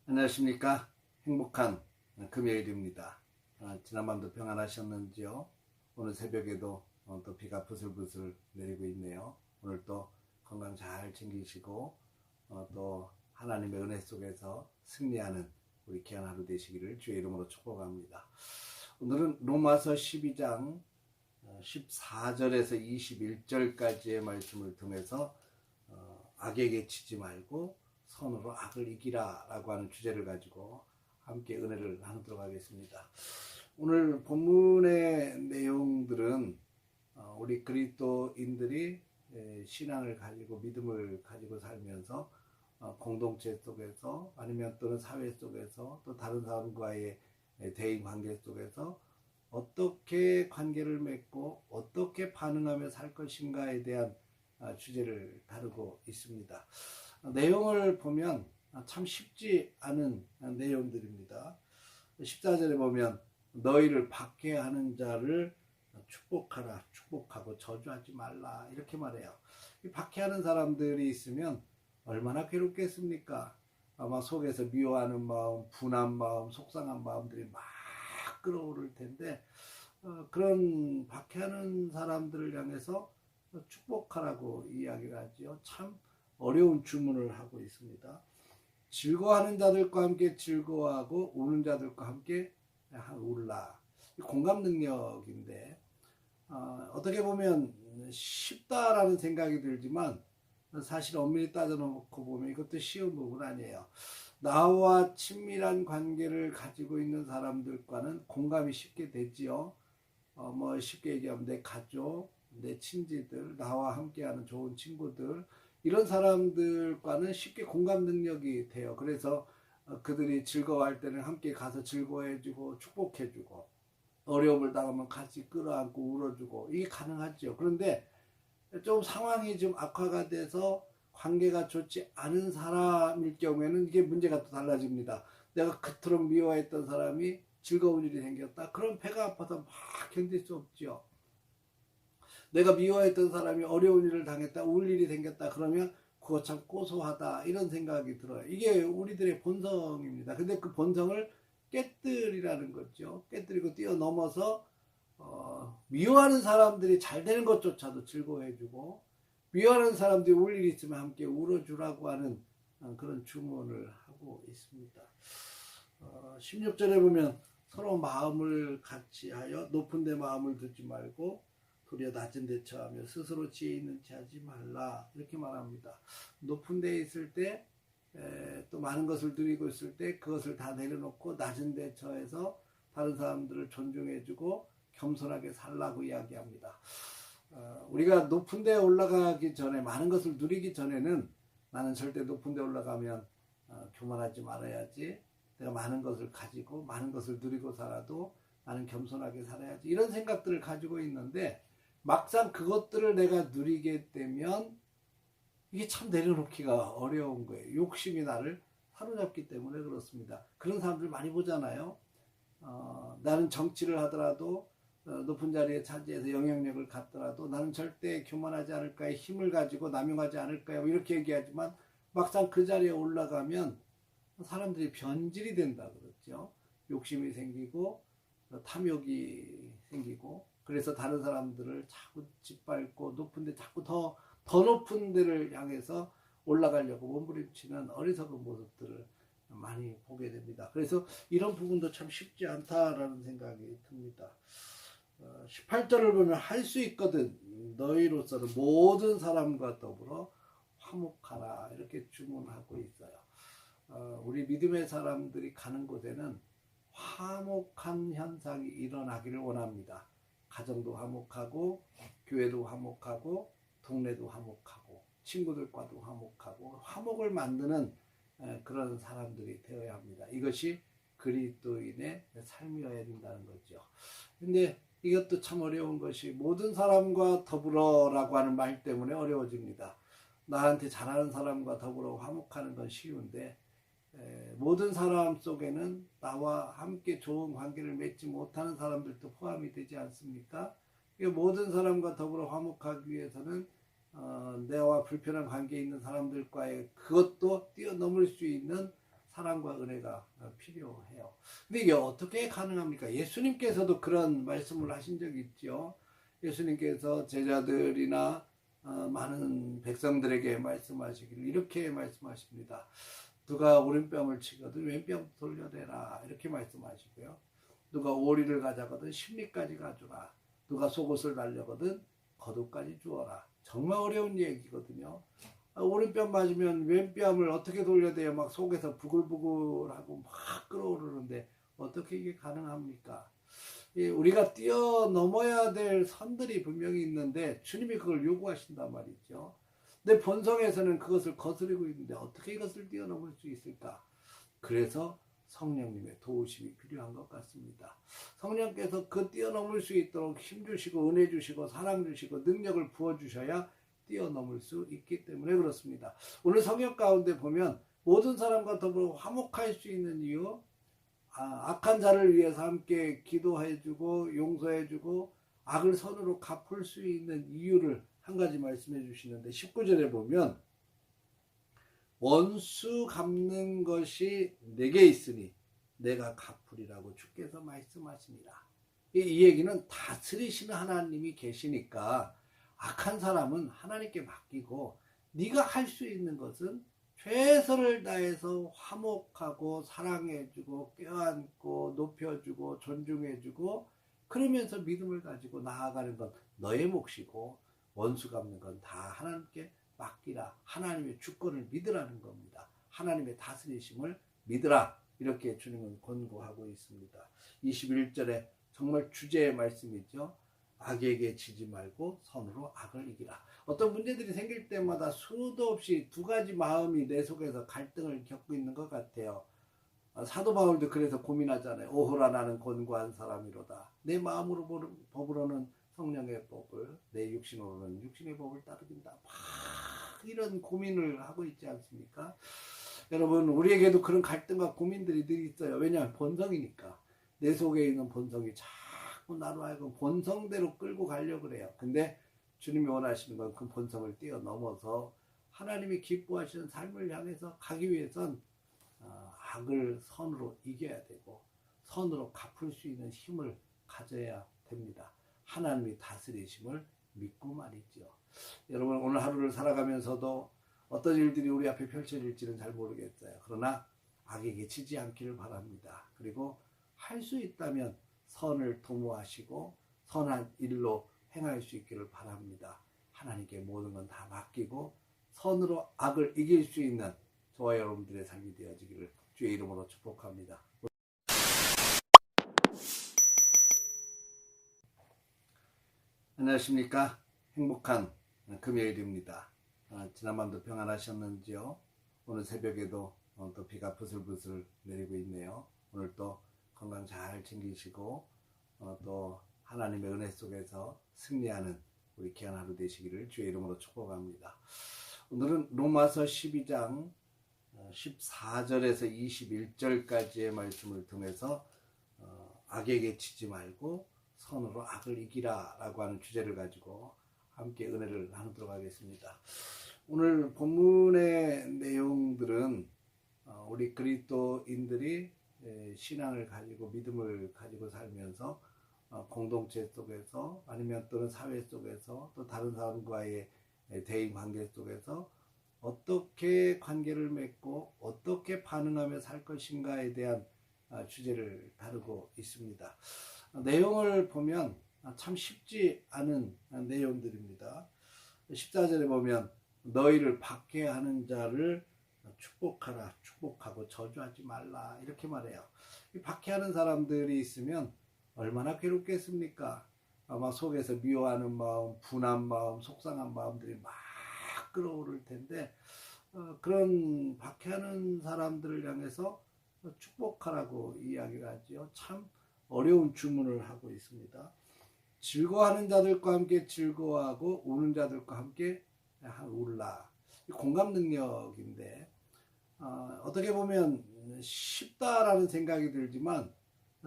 안녕하십니까. 행복한 금요일입니다. 지난밤도 평안하셨는지요? 오늘 새벽에도 또 비가 부슬부슬 내리고 있네요. 오늘 또 건강 잘 챙기시고 또 하나님의 은혜 속에서 승리하는 우리 귀한 하루 되시기를 주의 이름으로 축복합니다. 오늘은 로마서 12장 14절에서 21절까지의 말씀을 통해서 악에게 치지 말고 선으로 악을 이기라 라고 하는 주제를 가지고 함께 은혜를 나누도록 하겠습니다. 오늘 본문의 내용들은 우리 그리스도인들이 신앙을 가지고 믿음을 가지고 살면서 공동체 속에서 아니면 또는 사회 속에서 또 다른 사람과의 대인 관계 속에서 어떻게 관계를 맺고 어떻게 반응하며 살 것인가에 대한 주제를 다루고 있습니다. 내용을 보면 참 쉽지 않은 내용들입니다. 14절에 보면 너희를 박해하는 자를 축복하라, 축복하고 저주하지 말라 이렇게 말해요. 이 박해하는 사람들이 있으면 얼마나 괴롭겠습니까? 아마 속에서 미워하는 마음, 분한 마음, 속상한 마음들이 막 끌어오를 텐데 그런 박해하는 사람들을 향해서 축복하라고 이야기를 하지요. 참 어려운 주문을 하고 있습니다. 즐거워하는 자들과 함께 즐거워하고 우는 자들과 함께 울라. 공감 능력인데 어떻게 보면 쉽다라는 생각이 들지만 사실 엄밀히 따져놓고 보면 이것도 쉬운 부분 아니에요. 나와 친밀한 관계를 가지고 있는 사람들과는 공감이 쉽게 되지요. 쉽게 얘기하면 내 가족, 내 친지들, 나와 함께하는 좋은 친구들 이런 사람들과는 쉽게 공감 능력이 돼요. 그래서 그들이 즐거워할 때는 함께 가서 즐거워해주고 축복해주고 어려움을 당하면 같이 끌어안고 울어주고 이게 가능하죠. 그런데 좀 상황이 좀 악화가 돼서 관계가 좋지 않은 사람일 경우에는 이게 문제가 또 달라집니다. 내가 그토록 미워했던 사람이 즐거운 일이 생겼다. 그럼 배가 아파서 막 견딜 수 없죠. 내가 미워했던 사람이 어려운 일을 당했다, 울 일이 생겼다 그러면 그거 참 고소하다 이런 생각이 들어요. 이게 우리들의 본성입니다. 근데 그 본성을 깨뜨리라는 거죠. 깨뜨리고 뛰어넘어서 미워하는 사람들이 잘 되는 것조차도 즐거워해주고 미워하는 사람들이 울 일이 있으면 함께 울어주라고 하는 그런 주문을 하고 있습니다. 16절에 보면 서로 마음을 같이 하여 높은 데 마음을 두지 말고 도리어 낮은 데 처하며 스스로 지혜 있는 체 하지 말라 이렇게 말합니다. 높은 데 있을 때 또 많은 것을 누리고 있을 때 그것을 다 내려놓고 낮은 데 처해서 다른 사람들을 존중해주고 겸손하게 살라고 이야기합니다. 우리가 높은 데 올라가기 전에 많은 것을 누리기 전에는 나는 절대 높은 데 올라가면 교만하지 말아야지, 내가 많은 것을 가지고 많은 것을 누리고 살아도 나는 겸손하게 살아야지 이런 생각들을 가지고 있는데 막상 그것들을 내가 누리게 되면 이게 참 내려놓기가 어려운 거예요. 욕심이 나를 사로잡기 때문에 그렇습니다. 그런 사람들 많이 보잖아요. 나는 정치를 하더라도 높은 자리에 차지해서 영향력을 갖더라도 나는 절대 교만하지 않을까요? 힘을 가지고 남용하지 않을까요? 이렇게 얘기하지만 막상 그 자리에 올라가면 사람들이 변질이 된다 그러죠. 욕심이 생기고 탐욕이 생기고 그래서 다른 사람들을 자꾸 짓밟고 높은데 자꾸 더 높은 데를 향해서 올라가려고 몸부림치는 어리석은 모습들을 많이 보게 됩니다. 그래서 이런 부분도 참 쉽지 않다라는 생각이 듭니다. 18절을 보면 할 수 있거든 너희로서는 모든 사람과 더불어 화목하라 이렇게 주문하고 있어요. 우리 믿음의 사람들이 가는 곳에는 화목한 현상이 일어나기를 원합니다. 가정도 화목하고 교회도 화목하고 동네도 화목하고 친구들과도 화목하고 화목을 만드는 그런 사람들이 되어야 합니다. 이것이 그리스도인의 삶이어야 된다는 거죠. 근데 이것도 참 어려운 것이 모든 사람과 더불어라고 하는 말 때문에 어려워집니다. 나한테 잘하는 사람과 더불어 화목하는 건 쉬운데 모든 사람 속에는 나와 함께 좋은 관계를 맺지 못하는 사람들도 포함이 되지 않습니까? 모든 사람과 더불어 화목하기 위해서는 내와 불편한 관계에 있는 사람들과의 그것도 뛰어넘을 수 있는 사랑과 은혜가 필요해요. 근데 이게 어떻게 가능합니까? 예수님께서도 그런 말씀을 하신 적이 있죠. 예수님께서 제자들이나 많은 백성들에게 말씀하시기를 이렇게 말씀하십니다. 누가 오른뺨을 치거든 왼뺨 돌려대라 이렇게 말씀하시고요. 누가 오리를 가져가든 십리까지 가져라. 누가 속옷을 달려거든 겉옷까지 주어라. 정말 어려운 얘기거든요. 오른뺨 맞으면 왼뺨을 어떻게 돌려대요? 막 속에서 부글부글하고 막 끓어오르는데 어떻게 이게 가능합니까? 우리가 뛰어넘어야 될 선들이 분명히 있는데 주님이 그걸 요구하신단 말이죠. 내 본성에서는 그것을 거스르고 있는데 어떻게 이것을 뛰어넘을 수 있을까? 그래서 성령님의 도우심이 필요한 것 같습니다. 성령께서 그 뛰어넘을 수 있도록 힘주시고 은혜 주시고 사랑 주시고 능력을 부어주셔야 뛰어넘을 수 있기 때문에 그렇습니다. 오늘 성경 가운데 보면 모든 사람과 더불어 화목할 수 있는 이유, 악한 자를 위해서 함께 기도해주고 용서해주고 악을 선으로 갚을 수 있는 이유를 한 가지 말씀해 주시는데 19절에 보면 원수 갚는 것이 내게 있으니 내가 갚으리라고 주께서 말씀하십니다. 이 얘기는 다스리시는 하나님이 계시니까 악한 사람은 하나님께 맡기고 네가 할 수 있는 것은 최선을 다해서 화목하고 사랑해주고 껴안고 높여주고 존중해주고 그러면서 믿음을 가지고 나아가는 건 너의 몫이고 원수 갚는 건 다 하나님께 맡기라. 하나님의 주권을 믿으라는 겁니다. 하나님의 다스리심을 믿으라. 이렇게 주님은 권고하고 있습니다. 21절에 정말 주제의 말씀이죠. 악에게 지지 말고 선으로 악을 이기라. 어떤 문제들이 생길 때마다 수도 없이 두 가지 마음이 내 속에서 갈등을 겪고 있는 것 같아요. 사도 바울도 그래서 고민하잖아요. 오호라 나는 권고한 사람이로다. 내 마음으로 법으로는 성령의 법을 내 육신으로는 육신의 법을 따르긴다. 막 이런 고민을 하고 있지 않습니까? 여러분 우리에게도 그런 갈등과 고민들이 늘 있어요. 왜냐하면 본성이니까. 내 속에 있는 본성이 자꾸 나로 하여금 본성대로 끌고 가려고 그래요. 근데 주님이 원하시는 건 그 본성을 뛰어넘어서 하나님이 기뻐하시는 삶을 향해서 가기 위해선 악을 선으로 이겨야 되고 선으로 갚을 수 있는 힘을 가져야 됩니다. 하나님이 다스리심을 믿고 말이죠. 여러분 오늘 하루를 살아가면서도 어떤 일들이 우리 앞에 펼쳐질지는 잘 모르겠어요. 그러나 악에게 지지 않기를 바랍니다. 그리고 할 수 있다면 선을 도모하시고 선한 일로 행할 수 있기를 바랍니다. 하나님께 모든 건 다 맡기고 선으로 악을 이길 수 있는 저와 여러분들의 삶이 되어지기를 주의 이름으로 축복합니다. 안녕하십니까? 행복한 금요일입니다. 지난밤도 평안하셨는지요? 오늘 새벽에도 또 비가 부슬부슬 내리고 있네요. 오늘 또 건강 잘 챙기시고 또 하나님의 은혜 속에서 승리하는 우리 귀한 하루 되시기를 주의 이름으로 축복합니다. 오늘은 로마서 12장 14절에서 21절까지의 말씀을 통해서 악에게 지지 말고 선으로 악을 이기라 라고 하는 주제를 가지고 함께 은혜를 나누도록 하겠습니다. 오늘 본문의 내용들은 우리 그리스도인들이 신앙을 가지고 믿음을 가지고 살면서 공동체 속에서 아니면 또는 사회 속에서 또 다른 사람과의 대인 관계 속에서 어떻게 관계를 맺고 어떻게 반응하며 살 것인가에 대한 주제를 다루고 있습니다. 내용을 보면 참 쉽지 않은 내용들입니다. 14절에 보면 너희를 박해하는 자를 축복하라. 축복하고 저주하지 말라. 이렇게 말해요. 이 박해하는 사람들이 있으면 얼마나 괴롭겠습니까? 아마 속에서 미워하는 마음, 분한 마음, 속상한 마음들이 막 끌어오를 텐데 그런 박해하는 사람들을 향해서 축복하라고 이야기를 하죠. 참 어려운 주문을 하고 있습니다. 즐거워하는 자들과 함께 즐거워하고 우는 자들과 함께 울라. 공감 능력인데 어떻게 보면 쉽다라는 생각이 들지만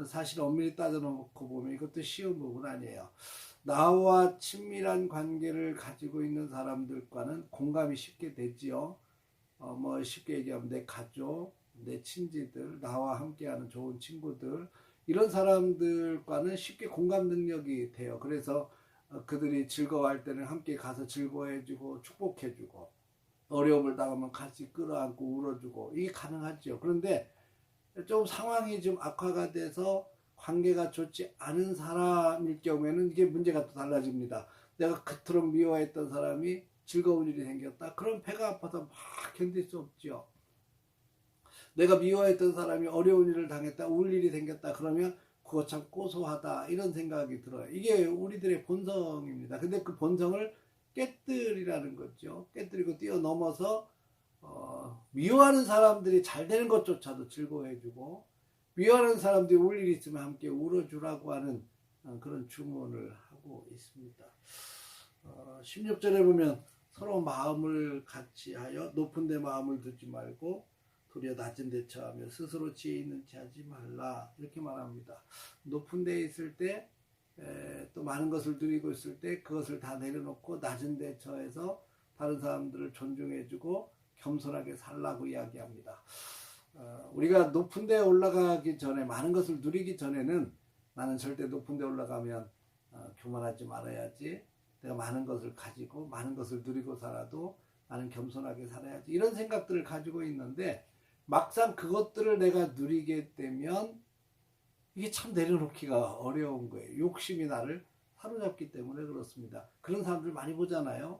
사실 엄밀히 따져놓고 보면 이것도 쉬운 부분 아니에요. 나와 친밀한 관계를 가지고 있는 사람들과는 공감이 쉽게 되지요. 뭐 쉽게 얘기하면 내 가족, 내 친지들, 나와 함께하는 좋은 친구들, 이런 사람들과는 쉽게 공감 능력이 돼요. 그래서 그들이 즐거워할 때는 함께 가서 즐거워해주고 축복해주고, 어려움을 당하면 같이 끌어안고 울어주고, 이게 가능하죠. 그런데 좀 상황이 좀 악화가 돼서 관계가 좋지 않은 사람일 경우에는 이게 문제가 또 달라집니다. 내가 그토록 미워했던 사람이 즐거운 일이 생겼다. 그럼 배가 아파서 막 견딜 수 없죠. 내가 미워했던 사람이 어려운 일을 당했다. 울 일이 생겼다. 그러면 그거 참 고소하다. 이런 생각이 들어요. 이게 우리들의 본성입니다. 근데 그 본성을 깨뜨리라는 거죠. 깨뜨리고 뛰어넘어서 미워하는 사람들이 잘 되는 것조차도 즐거워해주고, 미워하는 사람들이 울 일이 있으면 함께 울어주라고 하는 그런 주문을 하고 있습니다. 16절에 보면 서로 마음을 같이 하여 높은 데 마음을 두지 말고 도리어 낮은 데 처하며 스스로 지혜 있는 체 하지 말라, 이렇게 말합니다. 높은 데 있을 때 또 많은 것을 누리고 있을 때 그것을 다 내려놓고 낮은 데 처해서 다른 사람들을 존중해주고 겸손하게 살라고 이야기합니다. 우리가 높은 데 올라가기 전에, 많은 것을 누리기 전에는 나는 절대 높은 데 올라가면 교만하지 말아야지, 내가 많은 것을 가지고 많은 것을 누리고 살아도 나는 겸손하게 살아야지, 이런 생각들을 가지고 있는데, 막상 그것들을 내가 누리게 되면 이게 참 내려놓기가 어려운 거예요. 욕심이 나를 사로잡기 때문에 그렇습니다. 그런 사람들 많이 보잖아요.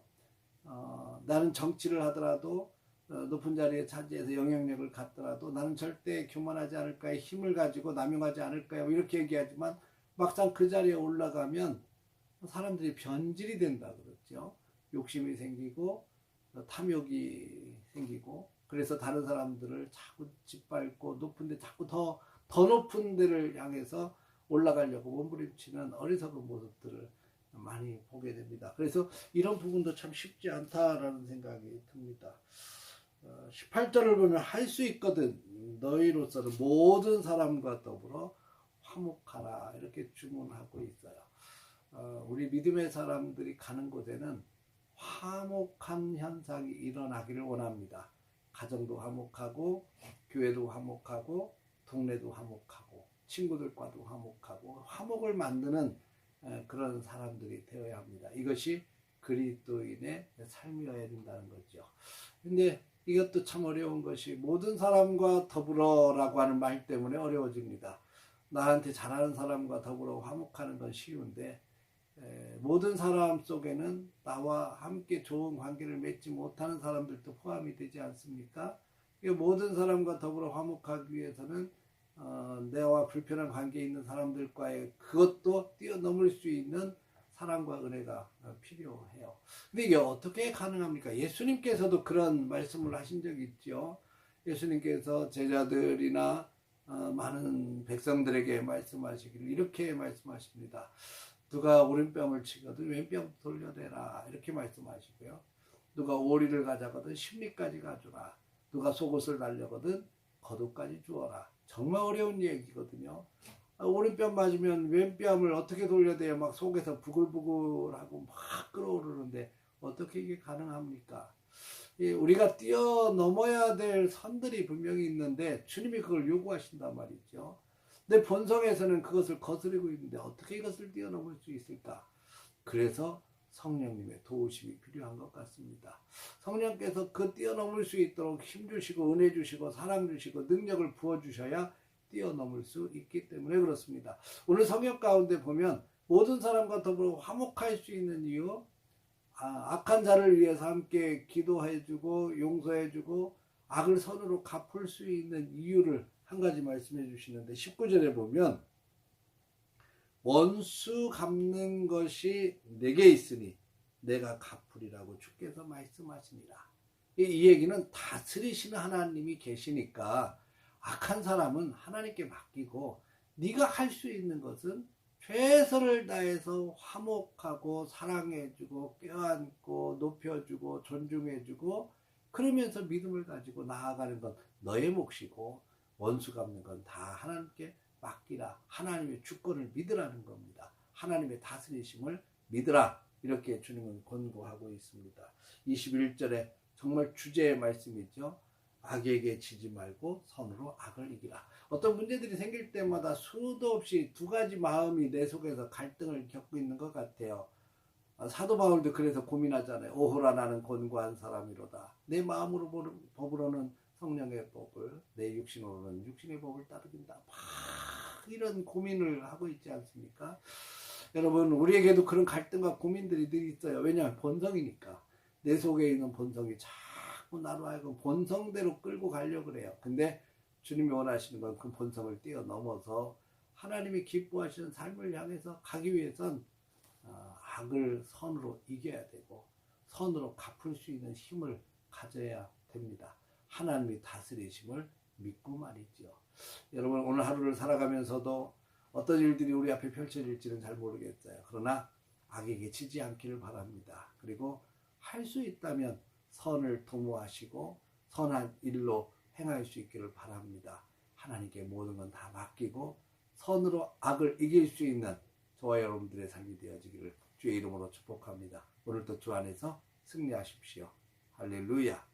나는 정치를 하더라도 높은 자리에 차지해서 영향력을 갖더라도 나는 절대 교만하지 않을 거야, 힘을 가지고 남용하지 않을 거야, 이렇게 얘기하지만 막상 그 자리에 올라가면 사람들이 변질이 된다 그러죠. 욕심이 생기고 탐욕이 생기고, 그래서 다른 사람들을 자꾸 짓밟고 높은 데 자꾸 더 높은 데를 향해서 올라가려고 몸부림치는 어리석은 모습들을 많이 보게 됩니다. 그래서 이런 부분도 참 쉽지 않다라는 생각이 듭니다. 18절을 보면 할 수 있거든 너희로서는 모든 사람과 더불어 화목하라, 이렇게 주문하고 있어요. 우리 믿음의 사람들이 가는 곳에는 화목한 현상이 일어나기를 원합니다. 가정도 화목하고, 교회도 화목하고, 동네도 화목하고, 친구들과도 화목하고, 화목을 만드는 그런 사람들이 되어야 합니다. 이것이 그리스도인의 삶이어야 된다는 거죠. 근데 이것도 참 어려운 것이, 모든 사람과 더불어라고 하는 말 때문에 어려워집니다. 나한테 잘하는 사람과 더불어 화목하는 건 쉬운데, 모든 사람 속에는 나와 함께 좋은 관계를 맺지 못하는 사람들도 포함이 되지 않습니까? 모든 사람과 더불어 화목하기 위해서는 내와 불편한 관계에 있는 사람들과의 그것도 뛰어넘을 수 있는 사랑과 은혜가 필요해요. 근데 이게 어떻게 가능합니까? 예수님께서도 그런 말씀을 하신 적이 있죠. 예수님께서 제자들이나 많은 백성들에게 말씀하시기를 이렇게 말씀하십니다. 누가 오른뺨을 치거든 왼뺨 돌려대라, 이렇게 말씀하시고요. 누가 오리를 가져가든 십리까지 가주라. 누가 속옷을 달려거든 겉옷까지 주어라. 정말 어려운 얘기거든요. 오른뺨 맞으면 왼뺨을 어떻게 돌려대야 막 속에서 부글부글하고 막 끓어오르는데 어떻게 이게 가능합니까? 우리가 뛰어넘어야 될 선들이 분명히 있는데 주님이 그걸 요구하신단 말이죠. 내 본성에서는 그것을 거스르고 있는데 어떻게 이것을 뛰어넘을 수 있을까? 그래서 성령님의 도우심이 필요한 것 같습니다. 성령께서 그 뛰어넘을 수 있도록 힘주시고 은혜 주시고 사랑 주시고 능력을 부어주셔야 뛰어넘을 수 있기 때문에 그렇습니다. 오늘 성경 가운데 보면 모든 사람과 더불어 화목할 수 있는 이유, 악한 자를 위해서 함께 기도해주고 용서해주고 악을 선으로 갚을 수 있는 이유를 한 가지 말씀해 주시는데, 19절에 보면 원수 갚는 것이 내게 있으니 내가 갚으리라고 주께서 말씀하시니라. 이 얘기는 다스리시는 하나님이 계시니까 악한 사람은 하나님께 맡기고, 네가 할 수 있는 것은 최선을 다해서 화목하고 사랑해주고 껴안고 높여주고 존중해주고 그러면서 믿음을 가지고 나아가는 건 너의 몫이고 원수 갚는 건 다 하나님께 맡기라. 하나님의 주권을 믿으라는 겁니다. 하나님의 다스리심을 믿으라. 이렇게 주님은 권고하고 있습니다. 21절에 정말 주제의 말씀이죠. 악에게 지지 말고 선으로 악을 이기라. 어떤 문제들이 생길 때마다 수도 없이 두 가지 마음이 내 속에서 갈등을 겪고 있는 것 같아요. 사도 바울도 그래서 고민하잖아요. 오호라 나는 곤고한 사람이로다. 내 마음으로 법으로는 성령의 법을, 내 육신으로는 육신의 법을 따르긴다. 막 이런 고민을 하고 있지 않습니까? 여러분, 우리에게도 그런 갈등과 고민들이 늘 있어요. 왜냐하면 본성이니까. 내 속에 있는 본성이 자꾸 나로 하여금 본성대로 끌고 가려고 그래요. 근데 주님이 원하시는 건 그 본성을 뛰어넘어서 하나님이 기뻐하시는 삶을 향해서 가기 위해선 악을 선으로 이겨야 되고 선으로 갚을 수 있는 힘을 가져야 됩니다. 하나님이 다스리심을 믿고 말이죠. 여러분, 오늘 하루를 살아가면서도 어떤 일들이 우리 앞에 펼쳐질지는 잘 모르겠어요. 그러나 악에게 지지 않기를 바랍니다. 그리고 할 수 있다면 선을 도모하시고 선한 일로 행할 수 있기를 바랍니다. 하나님께 모든 건 다 맡기고 선으로 악을 이길 수 있는 저와 여러분들의 삶이 되어지기를 주의 이름으로 축복합니다. 오늘도 주 안에서 승리하십시오. 할렐루야.